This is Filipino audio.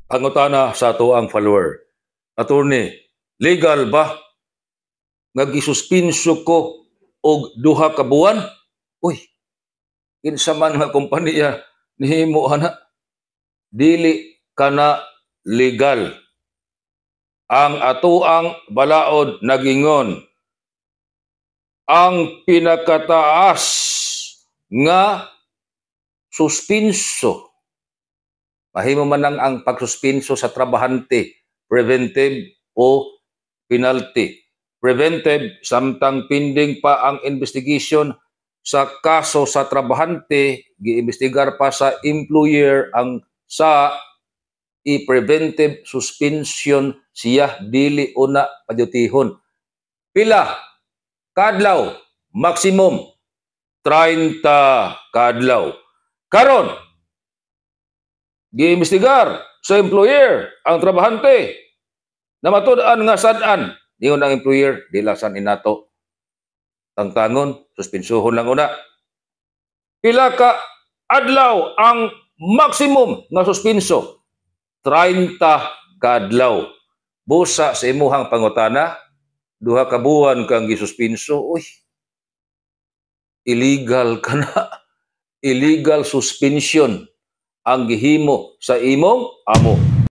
Pangutana sa ato ang follower. Attorney, legal ba nga gisuspinso ko og 2 ka buwan? Uy, kinsa man nga kompanya nihimo ana, dili kana legal. Ang atoang balaod nagingon, ang pinakataas nga suspinso, mahimo man lang ang pagsuspinso sa trabahante, preventive o penalty. Preventive, samtang pending pa ang investigation sa kaso sa trabahante, giimbestigar pa sa employer ang sa i-preventive suspension siya dili una padyutihon. Pila kadlaw, maximum 30 kadlaw. Karon, giimbestigar sa employer ang trabahante na matud-an nga sad-an, ingon ang employer, dilasan inato tangtangon, suspensuhon lang una. Pila ka adlaw ang maximum nga suspenso? 30 kadlaw. Busa sa imuhang pangutana, 2 ka buwan kang gisuspenso, uy, illegal ka na. Illegal suspension ang gihimo sa imong amo.